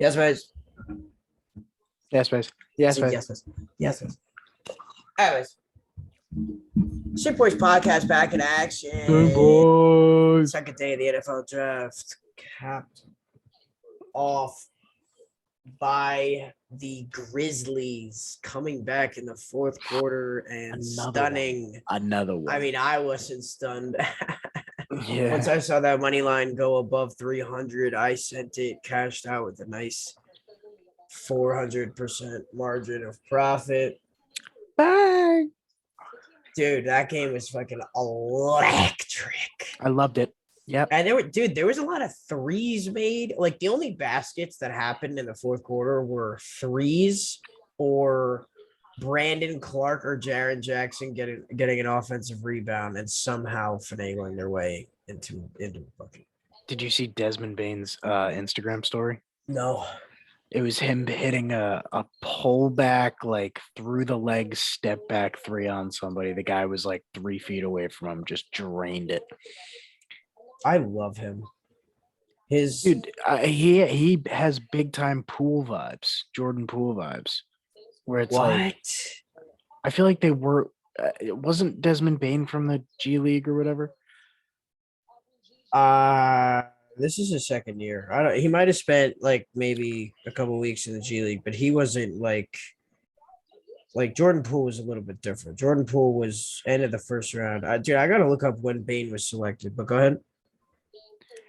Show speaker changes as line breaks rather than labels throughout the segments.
Yes, guys.
Yes, guys. Yes, guys.
Yes, guys. Yes, guys. Anyways, CinqBoys podcast back in action.
CinqBoys.
Second day of the NFL draft, capped off by the Grizzlies coming back in the fourth quarter and stunning.
Another one.
I mean, I wasn't stunned.
Yeah.
Once I saw that money line go above 300, I sent it, cashed out with a nice 400% margin of profit.
Bye.
Dude, that game was fucking electric.
I loved it. Yep.
And there was a lot of threes made. Like the only baskets that happened in the fourth quarter were threes or Brandon Clark or Jaren Jackson getting an offensive rebound and somehow finagling their way into a bucket.
Did you see Desmond Bane's Instagram story?
No.
It was him hitting a pullback, like through the legs, step back three on somebody. The guy was like 3 feet away from him, just drained it.
I love him.
He has big time Poole vibes, Jordan Poole vibes, where it's like I feel like they were. It wasn't Desmond Bane from the G League or whatever.
This is his second year. He might have spent like maybe a couple weeks in the G League, but he wasn't like Jordan Poole was a little bit different. Jordan Poole was end of the first round. Dude, I gotta look up when Bane was selected, but go ahead.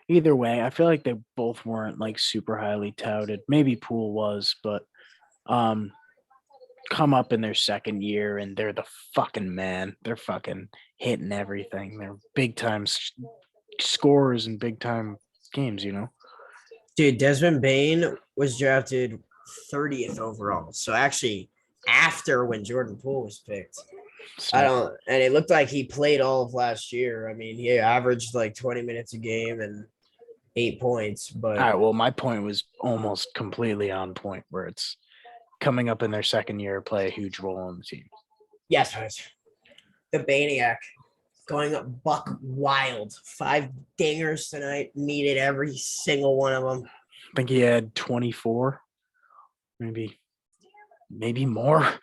Either way, I feel like they both weren't like super highly touted. Maybe Poole was, but come up in their second year and they're the fucking man. They're fucking hitting everything. They're big time scorers in big time games, you know.
Dude, Desmond Bane was drafted 30th overall. So actually after when Jordan Poole was picked. And it looked like he played all of last year. I mean, he averaged like 20 minutes a game and 8 points. But
all right, well, my point was almost completely on point where it's coming up in their second year, play a huge role on the team.
Yes, the Baniac going up buck wild. 5 dingers tonight, needed every single one of them.
I think he had 24, maybe more.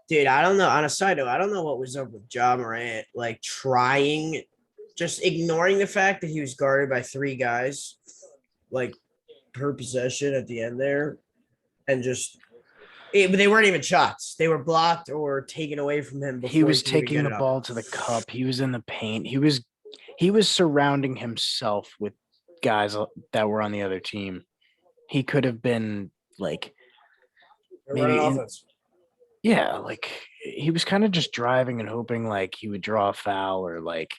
Dude, I don't know. On a side note, I don't know what was up with Ja Morant, like just ignoring the fact that he was guarded by 3 guys, like per possession at the end there, and they weren't even shots. They were blocked or taken away from him.
He was taking the ball to the cup. He was in the paint. He was surrounding himself with guys that were on the other team. He could have been like maybe like he was kind of just driving and hoping like he would draw a foul or like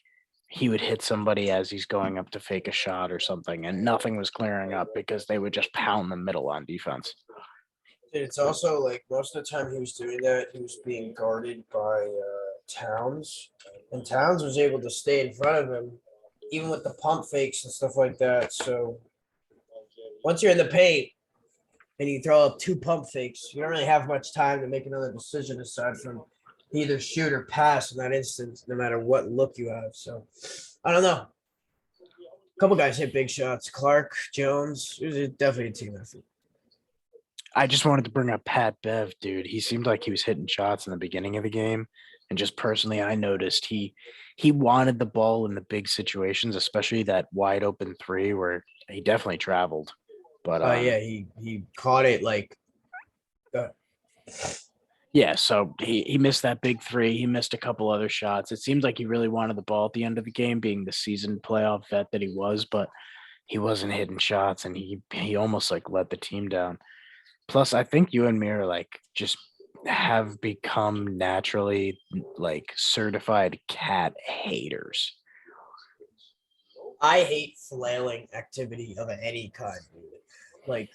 he would hit somebody as he's going up to fake a shot or something, and nothing was clearing up because they would just pound the middle on defense.
It's also like most of the time he was doing that, he was being guarded by Towns, and Towns was able to stay in front of him, even with the pump fakes and stuff like that. So once you're in the paint and you throw up 2 pump fakes, you don't really have much time to make another decision aside from either shoot or pass in that instance, no matter what look you have. So I don't know. A couple guys hit big shots. Clark, Jones, it was definitely a team effort.
I just wanted to bring up Pat Bev, dude. He seemed like he was hitting shots in the beginning of the game. And just personally, I noticed he wanted the ball in the big situations, especially that wide open 3 where he definitely traveled. But
yeah, he caught it like
yeah, so he missed that big 3. He missed a couple other shots. It seemed like he really wanted the ball at the end of the game, being the seasoned playoff vet that he was, but he wasn't hitting shots and he almost like let the team down. Plus, I think you and me are like just have become naturally like certified cat haters.
I hate flailing activity of any kind. Like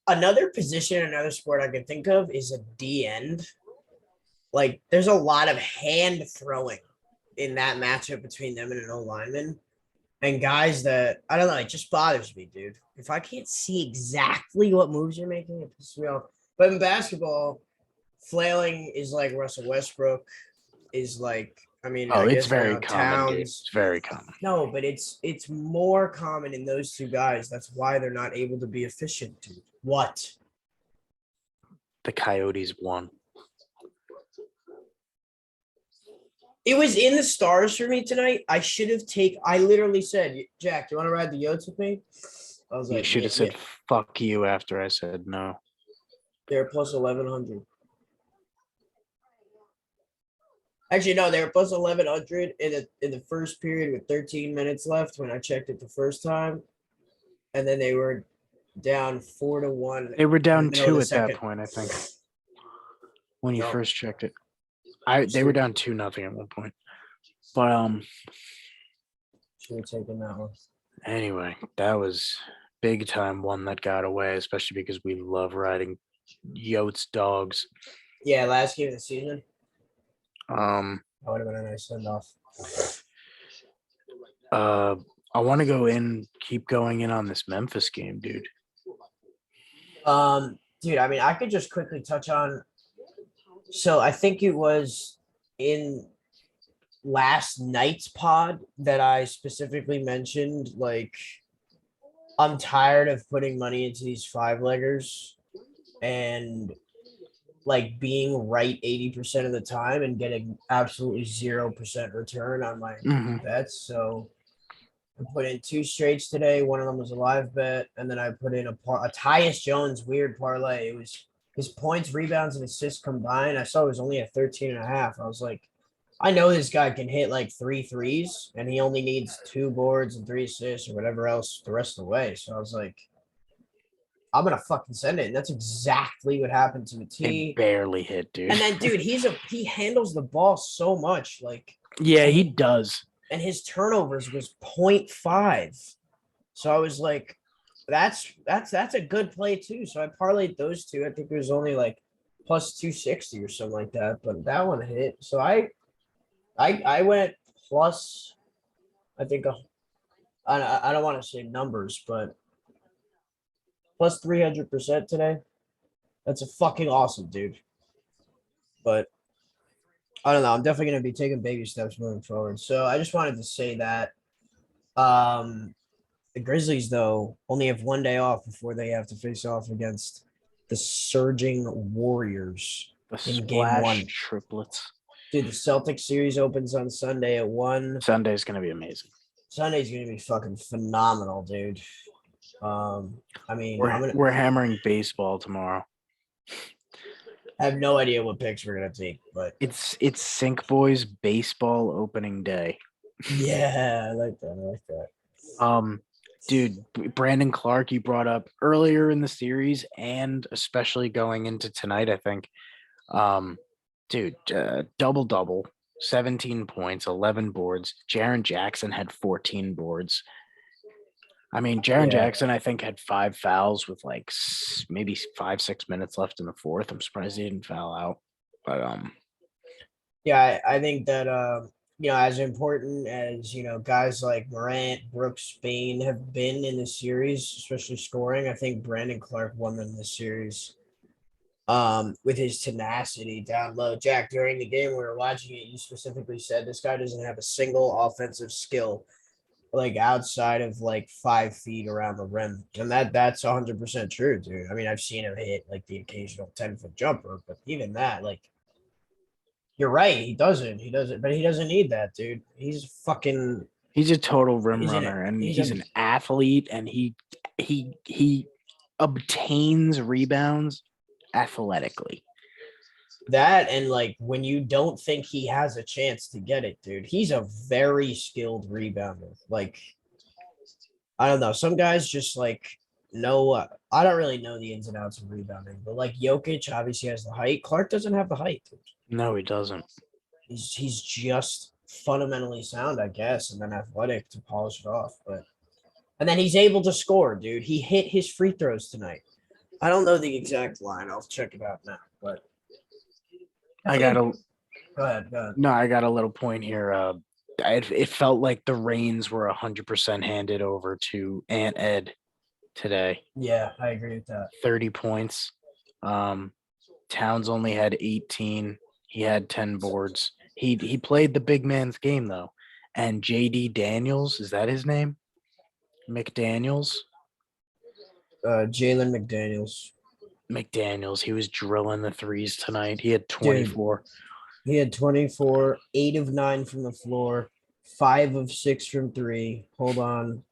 another position, another sport I can think of is a D end. Like there's a lot of hand throwing in that matchup between them and an O lineman. And guys that, I don't know, it just bothers me, dude. If I can't see exactly what moves you're making, it pisses me off. But in basketball, flailing is like Russell Westbrook, is like I mean,
Oh,
I
it's
guess
very
now
common, dude.
Towns.
It's very common.
No, but it's more common in those two guys. That's why they're not able to be efficient, dude. What?
The Coyotes won.
It was in the stars for me tonight. I should have taken. I literally said, "Jack, do you want to ride the Yotes with me?" I was
You
like,
should
"Yeah,
have said
yeah."
"fuck you" after I said no.
They're plus 1100. Actually, no, they were plus 1100 in the first period with 13 minutes left when I checked it the first time, and then they were down 4-1.
They were
in the
down
middle of
2
the
at that
second.
point, I think, when you
Yup.
first checked it. They were down 2-0 at one point. But
Should have taken that one.
anyway, that was big time one that got away, especially because we love riding Yotes dogs.
Yeah, last game of the season.
Um
That would have been a nice send off.
I want to keep going in on this Memphis game, dude.
Dude, I mean, I could just quickly touch on. So I think it was in last night's pod that I specifically mentioned, like, I'm tired of putting money into these 5-leggers and like being right 80% of the time and getting absolutely 0% return on my
Mhm.
bets. So I put in 2 straights today. One of them was a live bet, and then I put in a Tyus Jones weird parlay. It was his points, rebounds, and assists combined. I saw it was only at 13.5. I was like, I know this guy can hit like 3 threes, and he only needs 2 boards and 3 assists or whatever else the rest of the way. So I was like, I'm gonna fucking send it. And that's exactly what happened to the
It
T.
barely hit, dude.
And then, dude, he handles the ball so much, like,
Yeah,
and
he does.
and his turnovers was 0.5. So I was like, that's a good play too. So I parlayed those two. I think it was only like plus 260 or something like that, but that one hit. So I went plus, I think I don't want to say numbers, but plus 300% today. That's a fucking awesome, dude. But I don't know. I'm definitely gonna be taking baby steps moving forward. So I just wanted to say that. The Grizzlies, though, only have one day off before they have to face off against the surging Warriors
The
in game
splash
one.
triplets.
Dude, the Celtics series opens on Sunday at 1.
Sunday's gonna be amazing.
Sunday's gonna be fucking phenomenal, dude. I mean,
We're hammering baseball tomorrow.
I have no idea what picks we're gonna take, but
It's CinqBoys baseball opening day.
yeah, I like that.
Dude, Brandon Clark, you brought up earlier in the series, and especially going into tonight, I think. Dude, double, 17 points, 11 boards. Jaren Jackson had 14 boards. I mean, Jaren
Yeah.
Jackson, I think, had 5 fouls with like maybe 5-6 minutes left in the fourth. I'm surprised he didn't foul out. But
Yeah, I think that as important as guys like Morant, Brooks, Spain have been in the series, especially scoring, I think Brandon Clark won them this series. With his tenacity down low. Jack, during the game we were watching it, you specifically said this guy doesn't have a single offensive skill like outside of like 5 feet around the rim. And that's 100% true, dude. I mean, I've seen him hit like the occasional 10-foot jumper, but even that, like, you're right. He doesn't, but he doesn't need that, dude.
he's a total rim
He's
runner, and
he's
he's
a
an athlete, and he obtains rebounds athletically.
that, and like when you don't think he has a chance to get it, dude, he's a very skilled rebounder. Like, I don't know. Some guys just like know. I don't really know the ins and outs of rebounding, but like Jokic obviously has the height. Clark doesn't have the height, dude.
No, he doesn't.
He's just fundamentally sound, I guess, and then athletic to polish it off. But and then he's able to score, dude. He hit his free throws tonight. I don't know the exact line. I'll check it out now. But
I got a
go ahead.
no. I got a little point here. It felt like the reins were 100% handed over to Ant Ed today.
Yeah, I agree with that.
30 points. Towns only had 18. He had 10 boards. He played the big man's game though. And JD Daniels, is that his name? McDaniels?
Jalen McDaniels.
McDaniels. He was drilling the threes tonight. He had
Dude,
24.
he had 24, 8 of 9 from the floor, 5 of 6 from three. Hold on.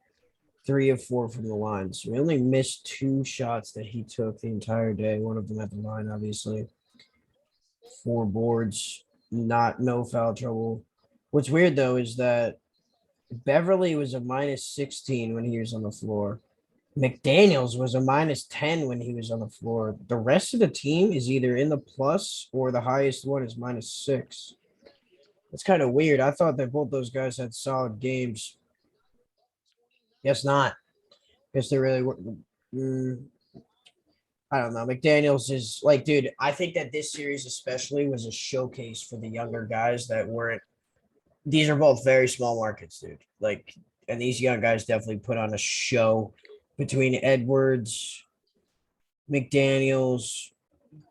3 of 4 from the line. So we only missed 2 shots that he took the entire day. One of them at the line, obviously. 4 boards, no foul trouble. What's weird though is that Beverly was a minus 16 when he was on the floor. McDaniels was a minus 10 when he was on the floor. The rest of the team is either in the plus or the highest one is minus 6. It's kind of weird. I thought that both those guys had solid games. Guess not. Guess they really were. I don't know. McDaniels is like, dude, I think that this series especially was a showcase for the younger guys that weren't. These are both very small markets, dude. Like, and these young guys definitely put on a show between Edwards, McDaniels,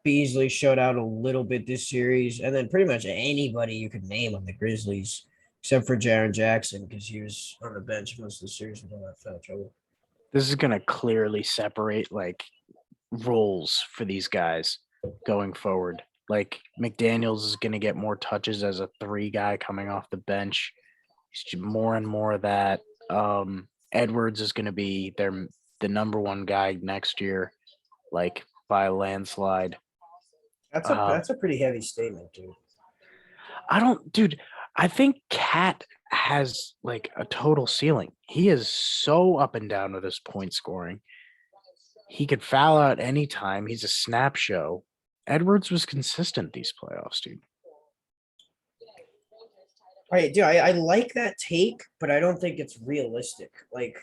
Beasley showed out a little bit this series, and then pretty much anybody you could name on the Grizzlies, except for Jaren Jackson, because he was on the bench most of the series with all that foul trouble.
This is gonna clearly separate like roles for these guys going forward. Like McDaniels is gonna get more touches as a 3 guy coming off the bench. He's more and more of that. Edwards is gonna be the number 1 guy next year, like by a landslide.
That's a pretty heavy statement, dude.
Dude, I think Cat has like a total ceiling. He is so up and down with his point scoring. He could foul out anytime. He's a snap show. Edwards was consistent these playoffs, dude.
All right, dude, I like that take, but I don't think it's realistic. Like,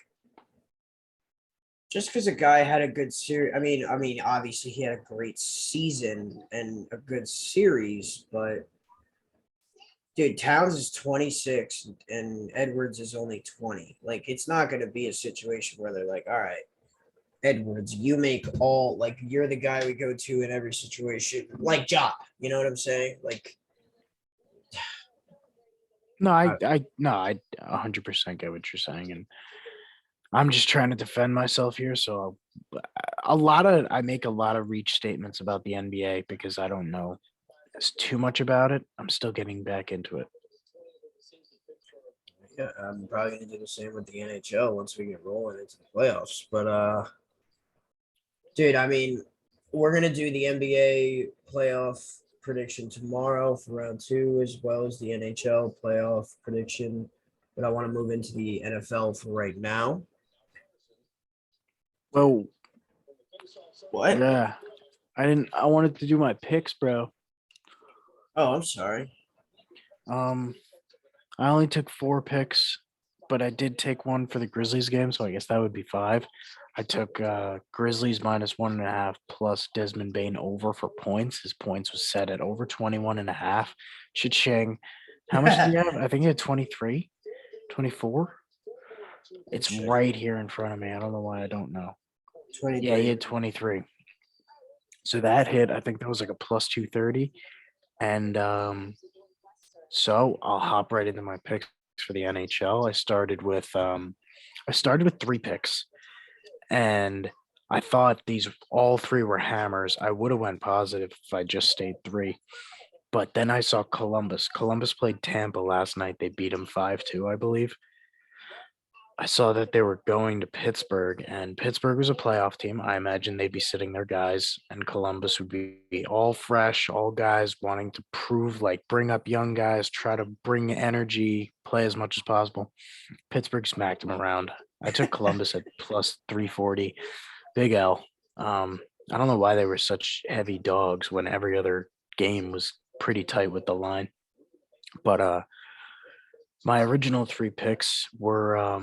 just because a guy had a good series, I mean, obviously he had a great season and a good series, but dude, Towns is 26 and Edwards is only 20. Like, it's not going to be a situation where they're like, all right, Edwards, you make all, like, you're the guy we go to in every situation, like Job. You know what I'm saying? Like,
No, I 100% get what you're saying, and I'm just trying to defend myself here. So I make a lot of reach statements about the NBA because I don't know too much about it. I'm still getting back into it.
yeah, I'm probably going to do the same with the NHL once we get rolling into the playoffs. But, dude, I mean, we're going to do the NBA playoff prediction tomorrow for round 2, as well as the NHL playoff prediction. But I want to move into the NFL for right now.
Well,
What?
yeah, I wanted to do my picks, bro.
Oh, I'm sorry.
I only took 4 picks, but I did take one for the Grizzlies game, so I guess that would be 5. I took Grizzlies minus 1.5 plus Desmond Bain over for points. His points was set at over 21.5. Cha-ching. How much did he have? I think he had 23, 24. It's right here in front of me. I don't know why I don't know.
23.
Yeah, he had 23. So that hit, I think that was like a plus 230. And so I'll hop right into my picks for the NHL. I started with 3 picks, and I thought these all 3 were hammers. I would have went positive if I just stayed 3. But then I saw Columbus. Columbus played Tampa last night. They beat them 5-2, I believe. I saw that they were going to Pittsburgh, and Pittsburgh was a playoff team. I imagine they'd be sitting their guys, and Columbus would be all fresh, all guys wanting to prove, like, bring up young guys, try to bring energy, play as much as possible. Pittsburgh smacked them around. I took Columbus at plus 340. Big L. I don't know why they were such heavy dogs when every other game was pretty tight with the line. But my original 3 picks were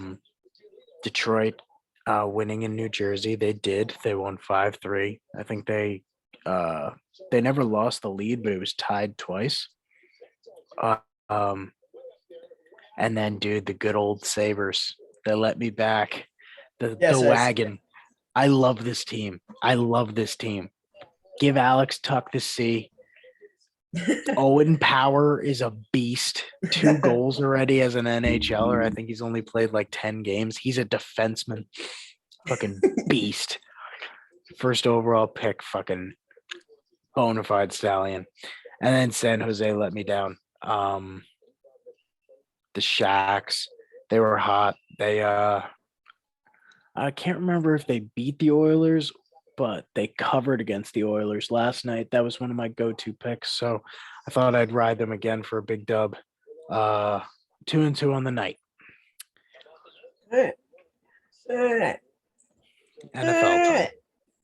Detroit winning in New Jersey. They did. They won 5-3. I think they never lost the lead, but it was tied twice. Uh, um, and then, dude, the good old Sabres. They let me back. The wagon. I love this team. Give Alex Tuck the C. Owen Power is a beast. 2 goals already as an NHLer. I think he's only played like 10 games. He's a defenseman. Fucking beast. First overall pick, fucking bona fide stallion. And then San Jose let me down. The Shacks, they were hot. I can't remember if they beat the Oilers, but they covered against the Oilers last night. That was one of my go-to picks. So I thought I'd ride them again for a big dub. 2-2 on the night.
All right.
NFL time.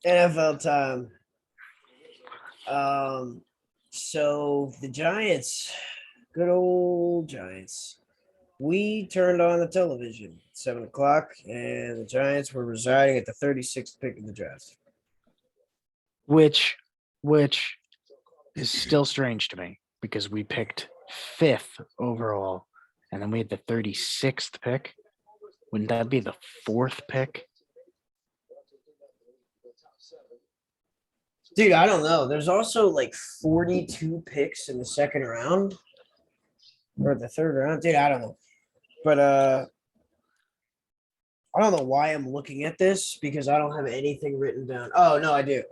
NFL time. So the Giants, good old Giants. We turned on the television at 7 o'clock, and the Giants were residing at the 36th pick of the draft.
Which is still strange to me because we picked 5th overall, and then we had the 36th pick. Wouldn't that be the 4th pick?
Dude, I don't know. There's also like 42 picks in the second round or the third round. Dude, I don't know. But I don't know why I'm looking at this because I don't have anything written down. Oh, no, I do.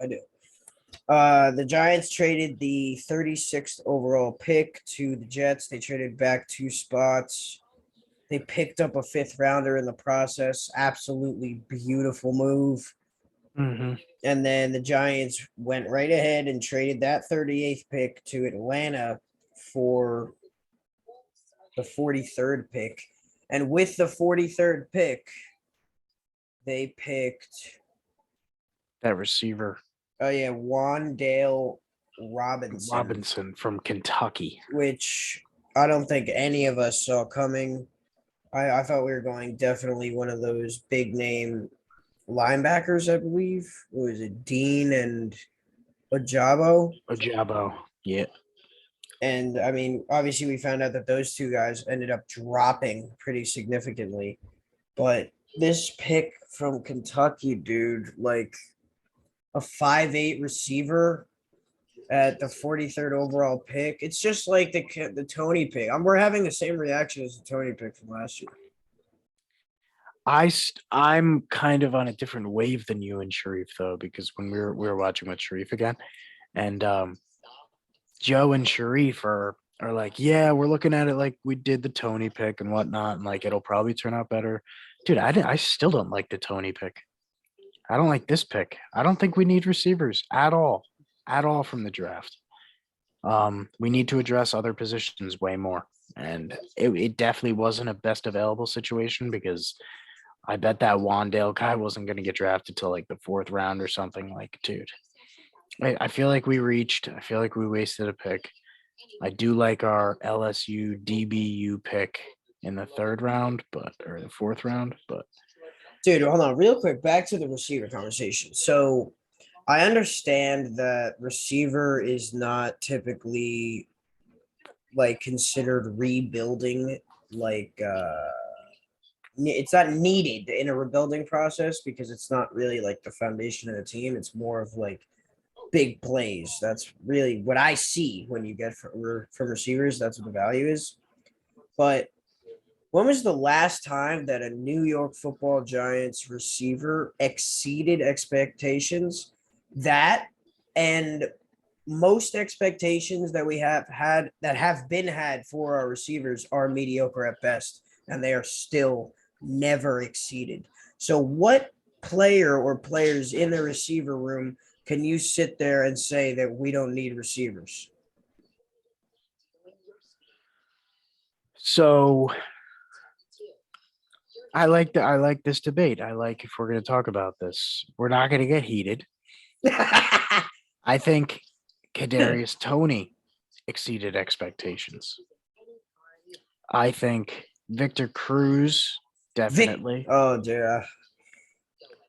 The Giants traded the 36th overall pick to the Jets. They traded back 2 spots. They picked up a 5th rounder in the process. Absolutely beautiful move.
Mm-hmm.
And then the Giants went right ahead and traded that 38th pick to Atlanta for the 43rd pick. And with the 43rd pick, they picked
that receiver.
Oh, yeah, Wandale
Robinson from Kentucky.
Which I don't think any of us saw coming. I thought we were going definitely one of those big name linebackers, I believe. What was it, Dean and Ojabo?
Yeah.
And I mean, obviously, we found out that those 2 guys ended up dropping pretty significantly. But this pick from Kentucky, dude, like a 5'8" receiver at the 43rd overall pick. It's just like the Tony pick. We're having the same reaction as the Tony pick from last year.
I'm kind of on a different wave than you and Sharif though, because when we were watching with Sharif again, and Joe and Sharif are like, yeah, we're looking at it like we did the Tony pick and whatnot, and like it'll probably turn out better. Dude, I still don't like the Tony pick. I don't like this pick. I don't think we need receivers at all from the draft. We need to address other positions way more. And it definitely wasn't a best available situation because I bet that Wandale guy wasn't going to get drafted till like the 4th round or something. Like, dude, I feel like we wasted a pick. I do like our LSU DBU pick in the 3rd round, or the 4th round, but
dude, hold on real quick. Back to the receiver conversation. So I understand that receiver is not typically like considered rebuilding, like it's not needed in a rebuilding process because it's not really like the foundation of the team. It's more of like big plays. That's really what I see when you get from receivers. That's what the value is. But when was the last time that a New York Football Giants receiver exceeded expectations? That and most expectations that we have been had for our receivers are mediocre at best, and they are still never exceeded. So what player or players in the receiver room can you sit there and say that we don't need receivers?
So I like this debate. I like if we're going to talk about this, we're not going to get heated. I think Kadarius Toney exceeded expectations. I think Victor Cruz definitely.
Oh, yeah.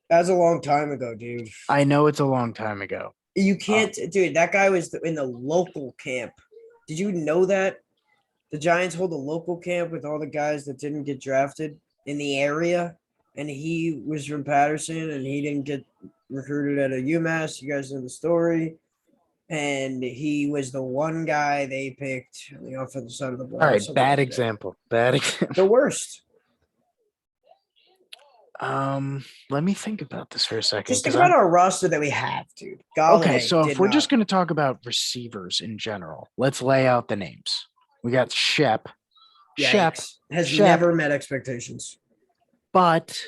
That was a long time ago, dude.
I know it's a long time ago.
You can't, dude. That guy was in the local camp. Did you know that the Giants hold a local camp with all the guys that didn't get drafted in the area, and he was from Patterson, and he didn't get recruited at a UMass. You guys know the story. and he was the one guy they picked on the offensive side of the ball.
All right,
something
bad
like that.
example. Bad example.
The worst.
Let me think about this for a second.
Just think
'cause
about our roster that we have, dude.
Okay,
Galladay
so if
did
we're
not.
just going to talk about receivers in general, let's lay out the names. We got Shep.
Yikes. Has
Shep,
never met expectations.
but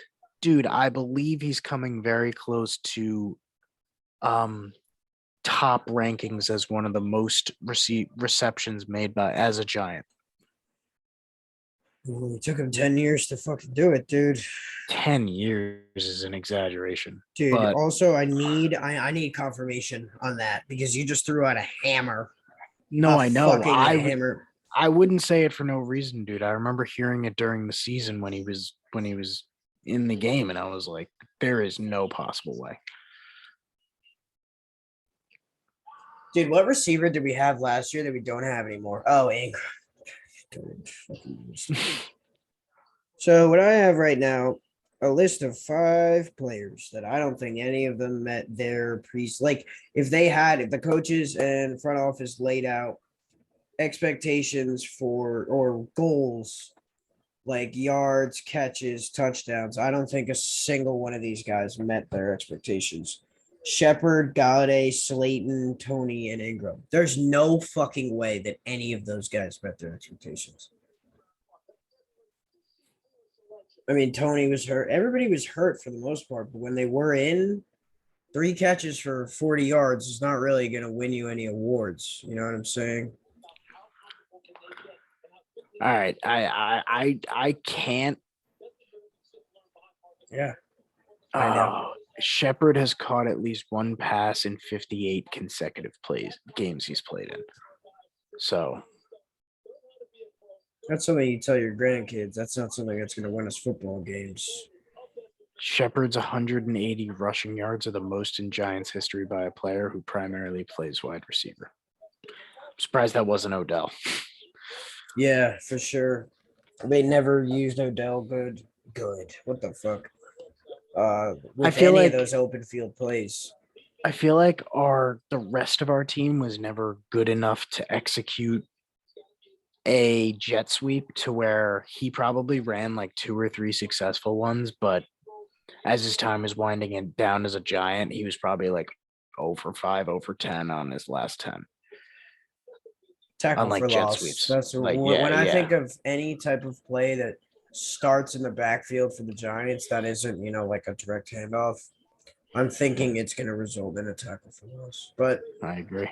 dude, I believe he's coming very close to top rankings as one of the most receptions made by as a Giant.
Ooh, it took him 10 years to fucking do it, dude.
10 years is an exaggeration.
Dude,
But
also I need confirmation on that because you just threw out a hammer.
no,
A
I know.
fucking hammer.
I wouldn't say it for no reason, dude. I remember hearing it during the season when he was in the game, and I was like, there is no possible way.
Dude, what receiver did we have last year that we don't have anymore? Oh, Ingram. So what I have right now, a list of 5 players that I don't think any of them met their like if the coaches and front office laid out expectations for or goals like yards, catches, touchdowns, I don't think a single one of these guys met their expectations. Shepard, Galladay, Slayton, Tony, and Ingram. There's no fucking way that any of those guys met their expectations. I mean, Tony was hurt. Everybody was hurt for the most part, but when they were in, 3 catches for 40 yards is not really going to win you any awards. You know what I'm saying?
All right, I can't.
Yeah. I know.
Shepard has caught at least one pass in 58 consecutive games he's played in. So
that's something you tell your grandkids. That's not something that's going to win us football games.
Shepard's 180 rushing yards are the most in Giants history by a player who primarily plays wide receiver. I'm surprised that wasn't Odell.
Yeah, for sure. They never used Odell good. What the fuck? With
I feel
any
like
of those open field plays.
I feel like the rest of our team was never good enough to execute a jet sweep to where he probably ran like 2 or 3 successful ones, but as his time is winding it down as a Giant, he was probably like 0 for 5, 0 for 10 on his last 10.
Tackle
Unlike
for
jet
loss.
sweeps.
That's
Like,
when I think of any type of play that starts in the backfield for the Giants that isn't, like a direct handoff. I'm thinking it's going to result in a tackle for loss. But
I agree.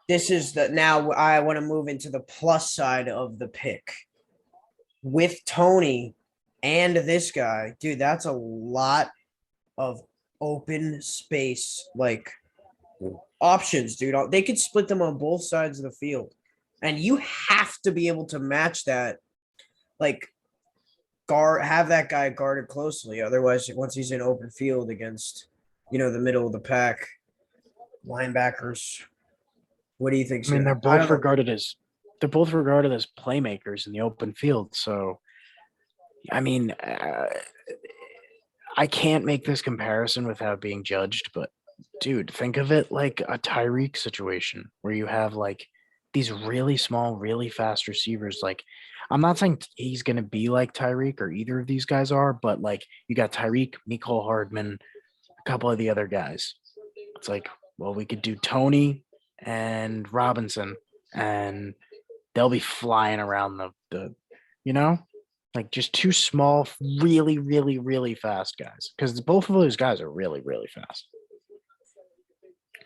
This is now I want to move into the plus side of the pick. With Tony and this guy, dude, that's a lot of open space, like options, dude. They could split them on both sides of the field. And you have to be able to match that, like have that guy guarded closely. Otherwise, once he's in open field against, the middle of the pack linebackers. What do you think?
I mean, they're both regarded as playmakers in the open field. So, I mean, I can't make this comparison without being judged, but dude, think of it like a Tyreek situation where you have like these really small, really fast receivers. Like, I'm not saying he's going to be like Tyreek or either of these guys are, but like you got Tyreek, Mecole Hardman, a couple of the other guys. It's like, well, we could do Tony and Robinson, and they'll be flying around the like just 2 small, really, really, really fast guys. Because both of those guys are really, really fast.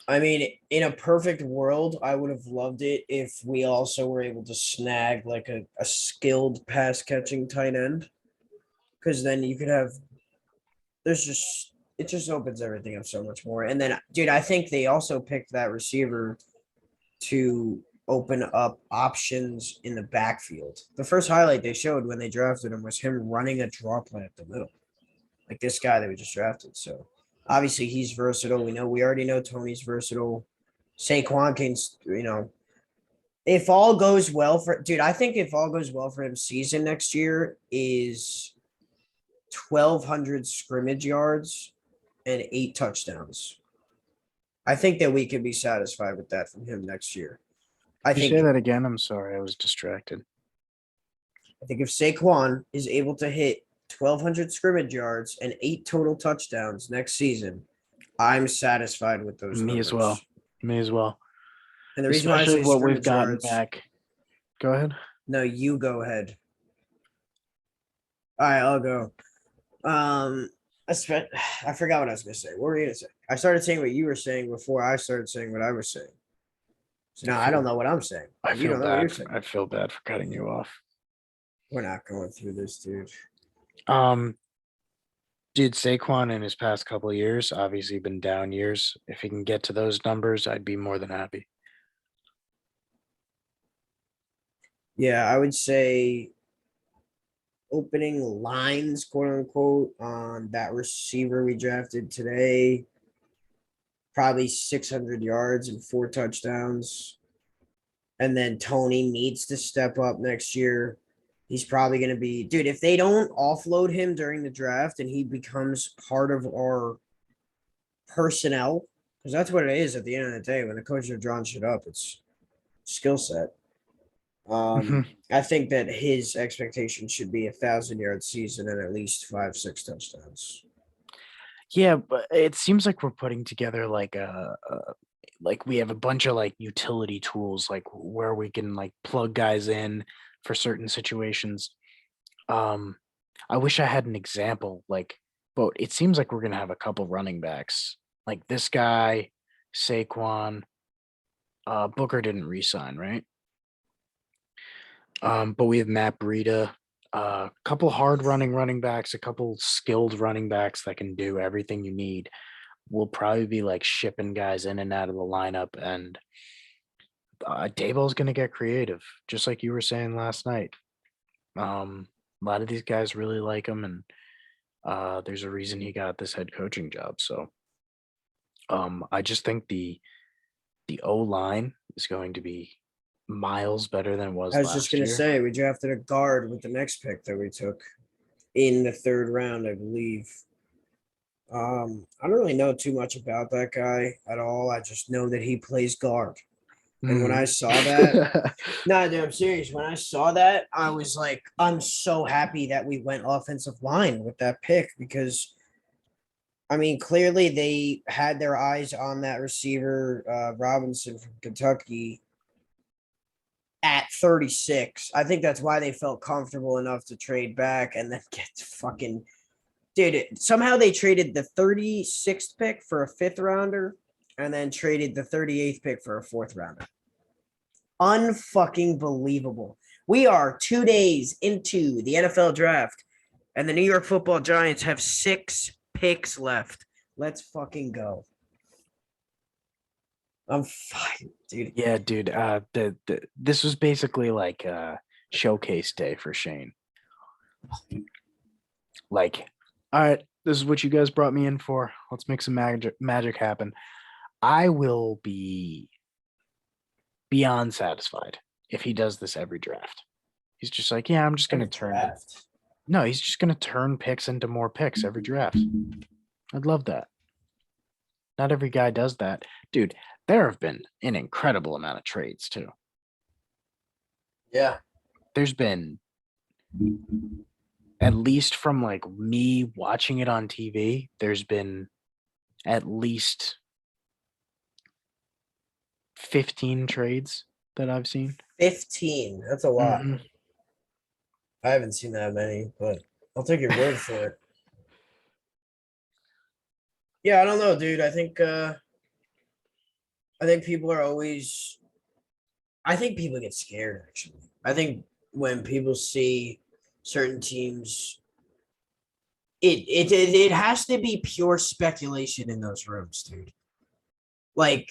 I mean, in a perfect world, I would have loved it if we also were able to snag like a skilled pass catching tight end. Because then you could have it just opens everything up so much more. And then, dude, I think they also picked that receiver to open up options in the backfield. The first highlight they showed when they drafted him was him running a draw play up the middle, like this guy that we just drafted. So obviously he's versatile. We already know Tony's versatile. Saquon can, if all goes well I think if all goes well for him, season next year is 1,200 scrimmage yards and 8 touchdowns. I think that we can be satisfied with that from him next year. I
Did you
think
say that again? I'm sorry, I was distracted.
I think if Saquon is able to hit 1,200 scrimmage yards and 8 total touchdowns next season, I'm satisfied with those
Me as well.
numbers.
Me as well.
And the reason why I
Especially
say
what we've
scrimmage
gotten
yards,
back. Go ahead.
no, you go ahead. All right, I'll go. I forgot what I was gonna say. What were you gonna say? I started saying what you were saying before I started saying what I was saying. So now I don't know what I'm saying.
I
You
feel
don't know what you're
bad.
saying.
I feel bad for cutting you off.
We're not going through this, dude.
Dude, Saquon in his past couple of years, obviously been down years. If he can get to those numbers, I'd be more than happy.
Yeah, I would say opening lines, quote unquote, on that receiver we drafted today. Probably 600 yards and 4 touchdowns. And then Tony needs to step up next year. He's probably going to be, dude, if they don't offload him during the draft and he becomes part of our personnel, because that's what it is at the end of the day when the coaches are drawing shit up, it's skill set.
Mhm.
I think that his expectation should be 1,000-yard season and at least 5-6 touchdowns.
Yeah, but it seems like we're putting together like like we have a bunch of like utility tools, like where we can like plug guys in for certain situations. I wish I had an example, like, but it seems like we're gonna have a couple running backs, like this guy, Saquon. Booker didn't resign, right? But we have Matt Breida, a couple hard running backs, a couple skilled running backs that can do everything you need. We'll probably be like shipping guys in and out of the lineup, and Daboll's going to get creative, just like you were saying last night. A lot of these guys really like him, and there's a reason he got this head coaching job. So I just think the O line is going to be miles better than it was
I was just
last
going to
year.
say, we drafted a guard with the next pick that we took in the 3rd round, I believe. I don't really know too much about that guy at all. I just know that he plays guard. And when I saw that, no, dude, I'm serious. When I saw that, I was like, I'm so happy that we went offensive line with that pick because, I mean, clearly they had their eyes on that receiver, Robinson from Kentucky, at 36. I think that's why they felt comfortable enough to trade back and then get fucking. Dude, somehow they traded the 36th pick for a 5th rounder and then traded the 38th pick for a 4th rounder. Unfucking believable. We are 2 days into the NFL draft, and the New York Football Giants have 6 picks left. Let's fucking go. I'm fine, dude.
Yeah, dude. This was basically like showcase day for Shane. Like, all right, this is what you guys brought me in for. Let's make some magic happen. I will be beyond satisfied if he does this every draft. He's just like, yeah, I'm just gonna turn.
Draft.
No, he's just gonna turn picks into more picks every draft. I'd love that. Not every guy does that, dude. There have been an incredible amount of trades too.
Yeah.
There's been, at least from like me watching it on TV, there's been at least 15 trades that I've seen.
15. That's a lot.
Mhm.
I haven't seen that many, but I'll take your word for it. Yeah, I don't know, dude. I think people are always I think people get scared actually. I think when people see certain teams, it has to be pure speculation in those rooms, dude. Like,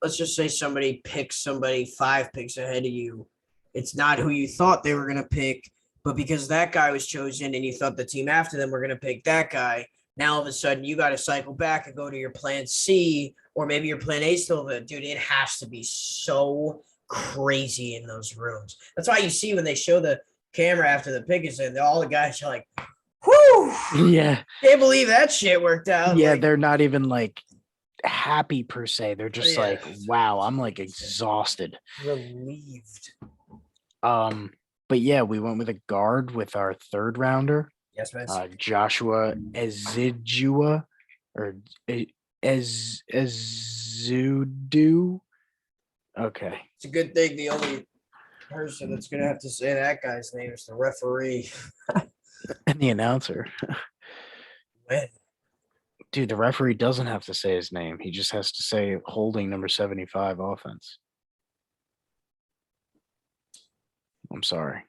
let's just say somebody picks somebody 5 picks ahead of you. It's not who you thought they were gonna pick, but because that guy was chosen and you thought the team after them were gonna pick that guy, now all of a sudden you got to cycle back and go to your plan C or maybe your plan A still. But dude, it has to be so crazy in those rooms. That's why you see when they show the camera after the pick is in, all the guys are like, "Whoo,
Yeah,
can't believe that shit worked out."
yeah,
Like,
they're not even like happy per se. They're just
Yeah.
like, wow, I'm like exhausted.
Relieved.
But yeah, we went with a guard with our third rounder,
Yes, man.
Joshua Ezidua or Ezudu. Okay.
It's a good thing the only person that's gonna have to say that guy's name is the referee.
And the announcer.
Man,
Dude, the referee doesn't have to say his name. He just has to say holding number 75 offense. I'm sorry.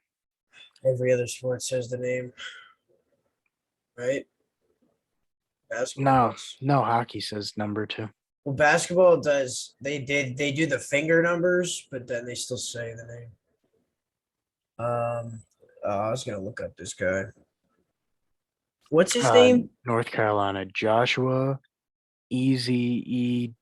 every other sport says the name, right? Basketball.
No,
does.
no, hockey says number 2.
Well, basketball does. They do the finger numbers, but then they still say the name. I was gonna look up this guy. What's his name?
North Carolina, Joshua Ezeudu.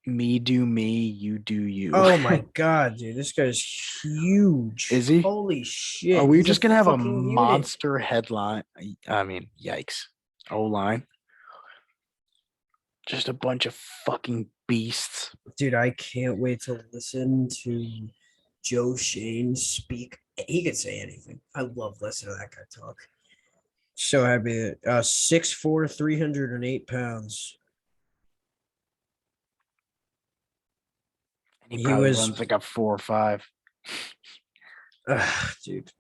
Me do me, you do you.
Oh my god, dude, this guy's huge.
Is he?
Holy shit!
Are we
he's
just gonna have a
fucking unit.
monster headline? I mean, yikes. O-line. Just a bunch of fucking beasts.
Dude, I can't wait to listen to Joe Shane speak. He could say anything. I love listening to that guy talk. So happy. 6'4", 308 pounds.
He
He
probably
was-
runs like a 4 or 5.
Dude.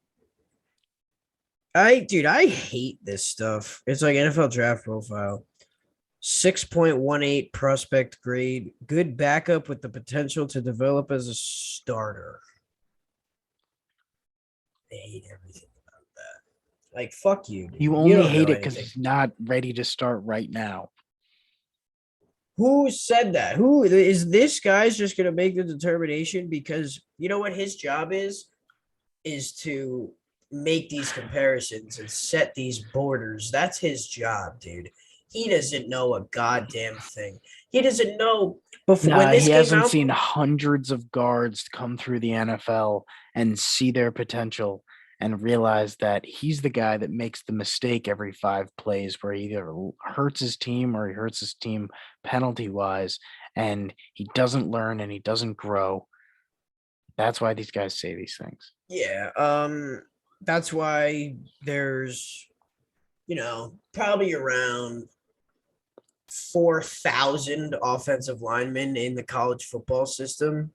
I hate this stuff. It's like NFL draft profile. 6.18 prospect grade. Good backup with the potential to develop as a starter. I hate everything about that. Like, fuck you. Dude.
You only
don't
hate
know
it because
anything.
he's not ready to start right now.
Who said that? Who is this guy's just gonna make the determination? Because you know what his job is to make these comparisons and set these borders. That's his job, dude. He doesn't know a goddamn thing. He doesn't know before when this
he
came
hasn't
out.
seen hundreds of guards come through the NFL and see their potential and realize that he's the guy that makes the mistake every 5 plays where he either hurts his team or he hurts his team penalty wise, and he doesn't learn and he doesn't grow. That's why these guys say these things.
Yeah, that's why there's, probably around 4,000 offensive linemen in the college football system.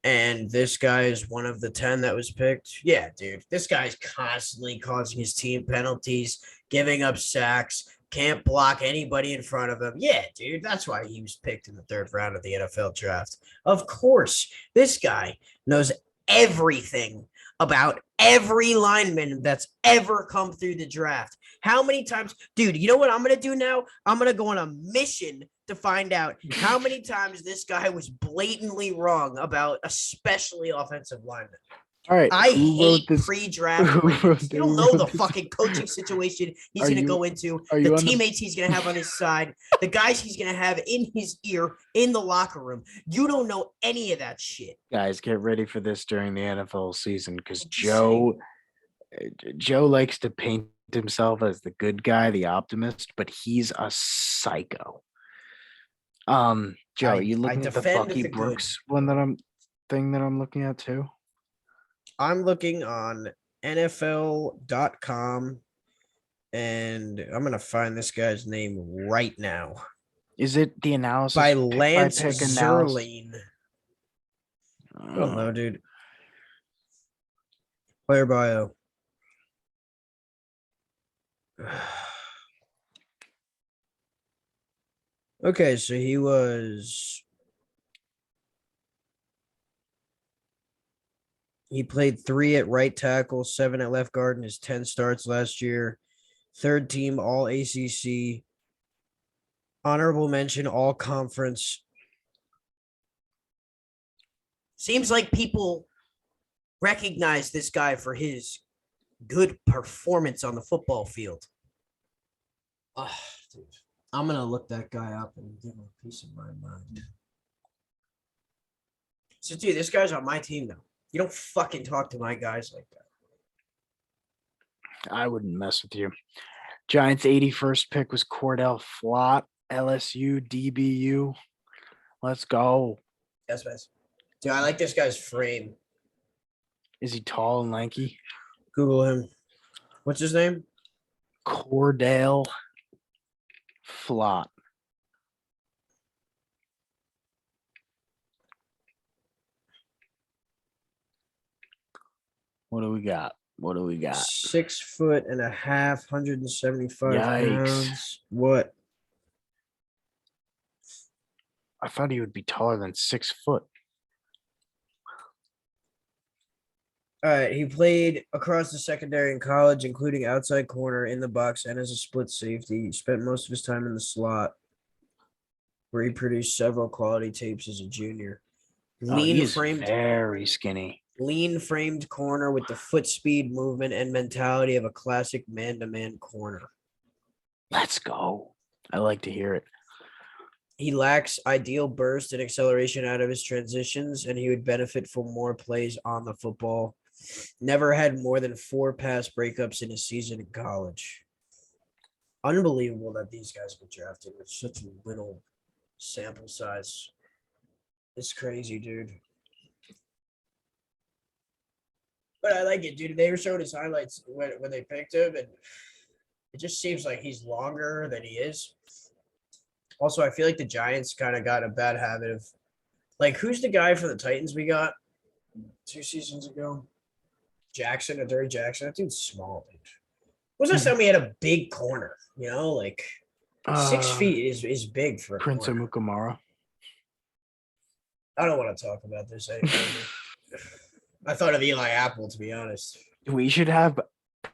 And this guy is one of the 10 that was picked. Yeah, dude, this guy's constantly causing his team penalties, giving up sacks, can't block anybody in front of him. Yeah, dude, that's why he was picked in the 3rd round of the NFL draft. Of course, this guy knows everything about every lineman that's ever come through the draft. How many times, dude, you know what I'm going to do now? I'm going to go on a mission to find out how many times this guy was blatantly wrong about especially offensive linemen.
All right.
I hate pre-draft ratings. You don't know the fucking coaching situation he's going to go into, the teammates he's going to have on his side, the guys he's going to have in his ear in the locker room. You don't know any of that shit.
Guys, get ready for this during the NFL season because Joe likes to paint himself as the good guy, the optimist, but he's a psycho. Joe, are you looking at the Bucky Brooks one that I'm looking at too?
I'm looking on NFL.com and I'm gonna find this guy's name right now.
Is it the analysis
by Lance Zierlein? I don't know, dude. Player bio. Okay, so he played 3 at right tackle, 7 at left guard in his 10 starts last year. 3rd team All ACC. Honorable mention All Conference. Seems like people recognize this guy for his good performance on the football field. Dude. I'm going to look that guy up and give him a piece of my mind. So, dude, this guy's on my team now. You don't fucking talk to my guys like that.
I wouldn't mess with you. Giants' 81st pick was Cordell Flott, LSU, DBU. Let's go.
That's nice. Dude, I like this guy's frame.
Is he tall and lanky?
Google him. What's his name?
Cordell Flott. What do we got?
6'1.5", 175
Yikes.
pounds. What?
I thought he would be taller than 6 foot.
All right, he played across the secondary in college, including outside corner, in the box, and as a split safety. He spent most of his time in the slot, where he produced several quality tapes as a junior.
Oh, he is very skinny.
Lean framed corner with the foot speed, movement, and mentality of a classic man-to-man corner.
Let's go. I like to hear it.
He lacks ideal burst and acceleration out of his transitions, and he would benefit from more plays on the football. Never had more than 4 pass breakups in a season in college. Unbelievable that these guys get drafted with such a little sample size. It's crazy, dude. But I like it, dude. They were showing his highlights when they picked him, and it just seems like he's longer than he is. Also, I feel like the Giants kind of got a bad habit of, like, who's the guy from the Titans we got 2 seasons ago? Jackson, Adoree Jackson. That dude's small, dude. What's that time he had a big corner? You know, like 6 feet is big for a
Prince
corner.
Amukamara.
I don't want to talk about this anymore. I thought of Eli Apple, to be honest.
We should have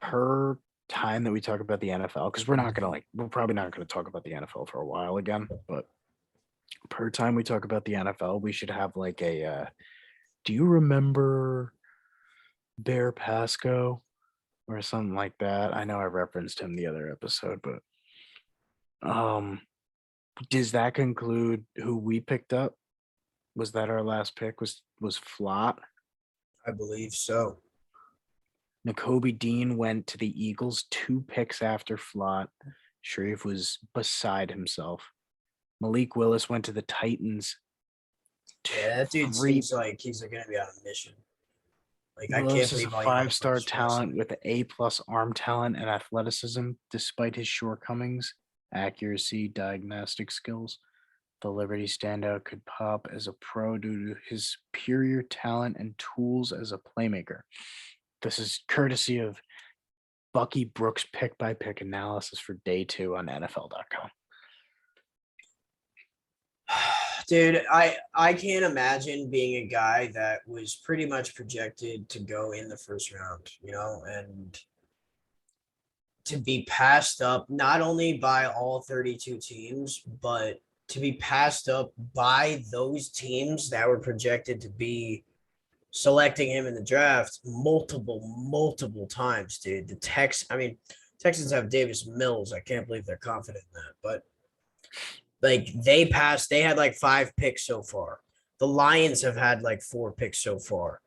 per time that we talk about the NFL, because we're probably not gonna talk about the NFL for a while again, but per time we talk about the NFL, we should have like a do you remember Bear Pasco or something like that? I know I referenced him the other episode, but does that conclude who we picked up? Was that our last pick? Was Flott?
I believe so.
Nakobe Dean went to the Eagles 2 picks after Flott. Sharif was beside himself. Malik Willis went to the Titans.
Yeah, that dude seems like he's going to be on a mission. Like, I can't
Willis is a
believe all he
5-star
was
talent with A+ arm talent and athleticism, despite his shortcomings, accuracy, diagnostic skills. The Liberty standout could pop as a pro due to his superior talent and tools as a playmaker. This is courtesy of Bucky Brooks' pick-by-pick analysis for day 2 on NFL.com.
Dude, I can't imagine being a guy that was pretty much projected to go in the first round, you know, and to be passed up not only by all 32 teams, but to be passed up by those teams that were projected to be selecting him in the draft multiple times, dude. Texans have Davis Mills. I can't believe they're confident in that, but like they had like 5 picks so far. The Lions have had like 4 picks so far.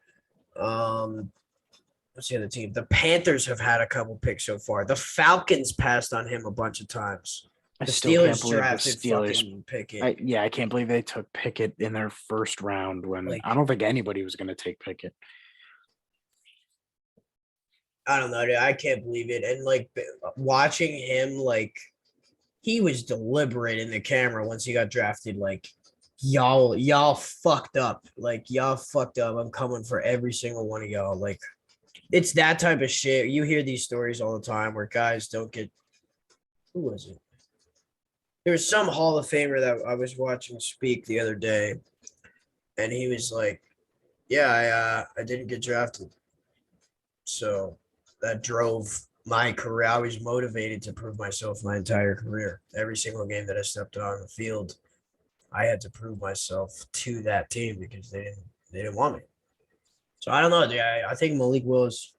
What's the other team? The Panthers have had a couple picks so far. The Falcons passed on him a bunch of times. The Steelers drafted fucking Pickett.
I can't believe they took Pickett in their first round when I don't think anybody was going to take Pickett.
I don't know, dude. I can't believe it. And like watching him, like he was deliberate in the camera once he got drafted. Like y'all fucked up. Like y'all fucked up. I'm coming for every single one of y'all. Like it's that type of shit. You hear these stories all the time where guys don't get. Who was it? There was some Hall of Famer that I was watching speak the other day, and he was like, "Yeah, I didn't get drafted, so that drove my career. I was motivated to prove myself my entire career. Every single game that I stepped on the field, I had to prove myself to that team because they didn't want me. So I don't know, dude. I think Malik Willis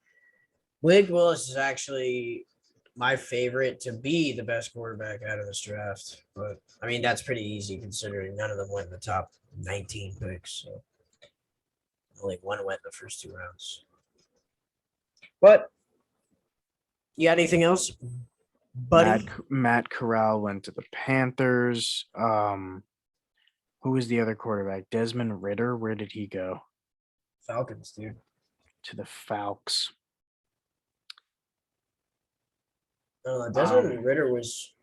is actually my favorite to be the best quarterback out of this draft. But I mean, that's pretty easy considering none of them went in the top 19 picks. So only one went in the first 2 rounds. But you got anything else? buddy.
Matt Corral went to the Panthers. Who was the other quarterback? Desmond Ritter. Where did he go?
Falcons, dude.
To the Falcons.
Desmond Ritter was.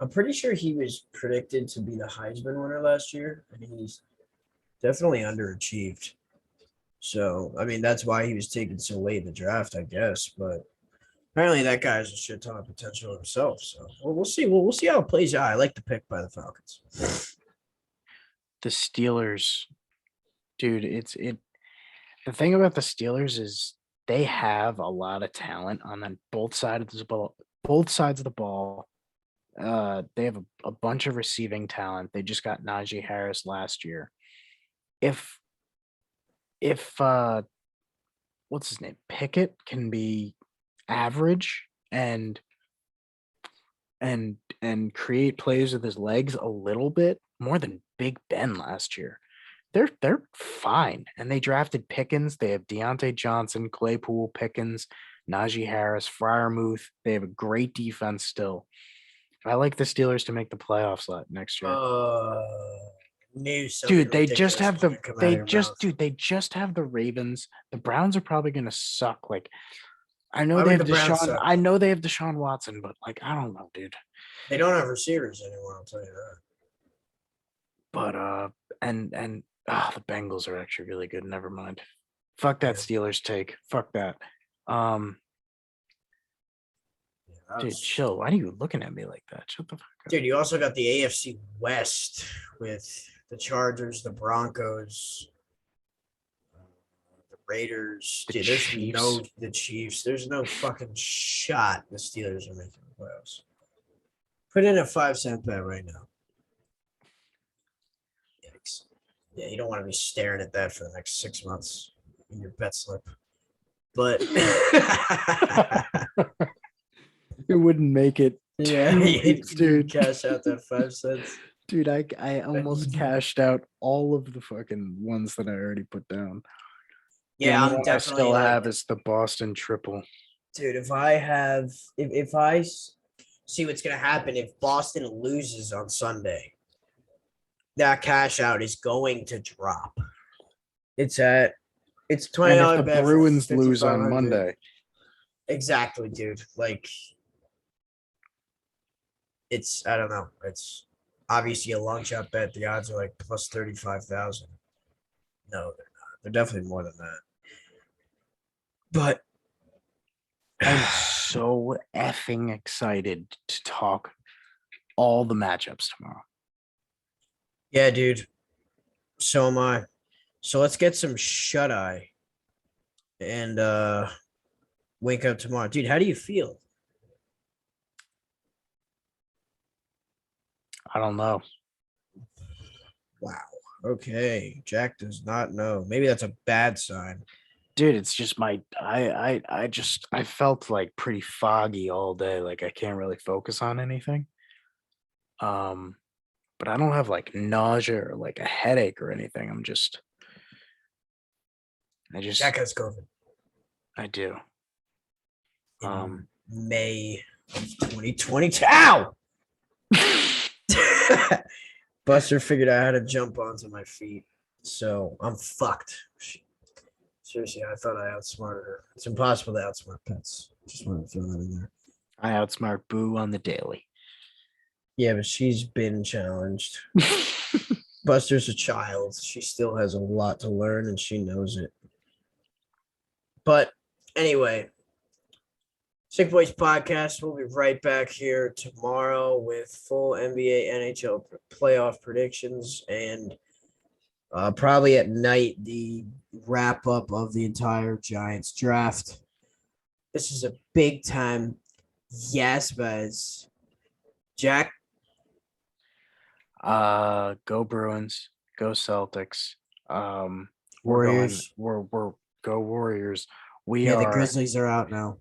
I'm pretty sure he was predicted to be the Heisman winner last year, and he's definitely underachieved. So, I mean, that's why he was taken so late in the draft, I guess. But apparently, that guy has a shit ton of potential himself. So, we'll see. We'll see how it plays out. I like the pick by the Falcons.
The Steelers, dude. The thing about the Steelers is they have a lot of talent on both sides of the ball. Both sides of the ball. They have a bunch of receiving talent. They just got Najee Harris last year. If what's his name? Pickett can be average and create plays with his legs a little bit more than Big Ben last year. They're fine. And they drafted Pickens. They have Deontay Johnson, Claypool, Pickens, Najee Harris, Freiermuth. They have a great defense still. I like the Steelers to make the playoffs next year. Dude, they just have they just have the Ravens. The Browns are probably gonna suck. Like, I know they have Deshaun Watson, but like, I don't know, dude.
They don't have receivers anymore, I'll tell you that.
But the Bengals are actually really good. Never mind. Fuck that Steelers take. Fuck that. Dude, chill. Why are you looking at me like that? Shut the fuck up.
Dude, you also got the AFC West with the Chargers, the Broncos, the Raiders.
The
Dude,
Chiefs.
the Chiefs. There's no fucking shot the Steelers are making the playoffs. Put in a 5-cent bet right now. Yikes. Yeah, you don't want to be staring at that for the next 6 months in your bet slip. But
it wouldn't make it.
Yeah, dude. Cash out that 5 cents.
Dude, I almost cashed out all of the fucking ones that I already put down.
Yeah, I'm definitely.
I still have is the Boston triple.
Dude, if I see what's gonna happen if Boston loses on Sunday, that cash out is going to drop. It's $20.
And if the Bruins lose on Monday,
exactly, dude. Like, I don't know. It's obviously a long shot bet. The odds are like plus 35,000. No, they're not. They're definitely more than that. But
I'm so effing excited to talk all the matchups tomorrow.
Yeah, dude. So am I. So let's get some shut eye and wake up tomorrow. Dude, how do you feel?
I don't know.
Wow. Okay. Jack does not know. Maybe that's a bad sign.
Dude, it's just I felt like pretty foggy all day. Like I can't really focus on anything. But I don't have like nausea or like a headache or anything.
Jack has COVID.
I do.
May of 2022. Ow! Buster figured out how to jump onto my feet, so I'm fucked. Seriously, I thought I outsmarted her. It's impossible to outsmart pets. Just wanted to throw that in there.
I outsmart Boo on the daily.
Yeah, but she's been challenged. Buster's a child. She still has a lot to learn, and she knows it. But anyway, CinqBoys podcast. We'll be right back here tomorrow with full NBA, NHL playoff predictions and probably at night the wrap up of the entire Giants draft. This is a big time yes, buzz. Jack.
Go Bruins. Go Celtics.
Warriors.
We're go Warriors.
The Grizzlies are out now.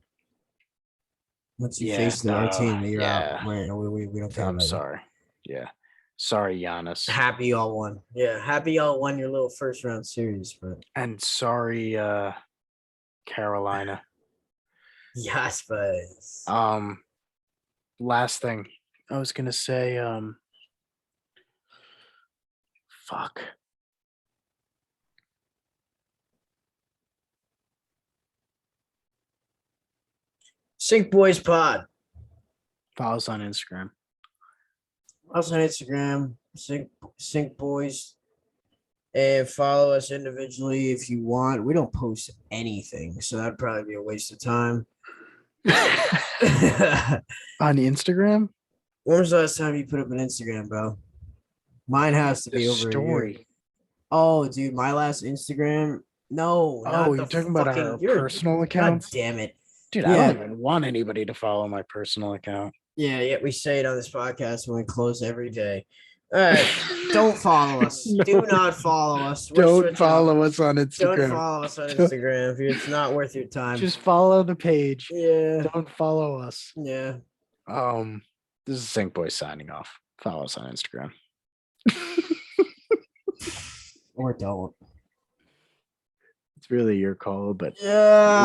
Once you face our team, you're out. We don't care.
I'm sorry. Yeah. Sorry, Giannis.
Happy y'all won. Yeah, happy y'all won your little first round series, but
and sorry, Carolina.
Yes, but
last thing I was gonna say, fuck.
CinqBoys Pod.
Follow us on Instagram.
Also on Instagram, CinqBoys. And follow us individually if you want. We don't post anything, so that'd probably be a waste of time.
On Instagram?
When was the last time you put up an Instagram, bro? Mine has to
The
be over a year.
story.
Oh, dude, my last Instagram. No,
Oh,
not
you're
the
talking about
fucking.
our
You're,
personal
God
accounts?
damn it.
Dude,
Yeah.
I don't even want anybody to follow my personal account.
Yeah, yet we say it on this podcast when we close every day. All right, don't follow us.
No.
Do not follow us. We're
Don't
switching up.
follow us on Instagram.
Don't follow us on
Don't-
Instagram. It's not worth your time.
Just follow the page.
Yeah,
Don't follow us.
yeah.
This is CinqBoys signing off. Follow us on Instagram.
Or don't.
It's really your call, but
Yeah.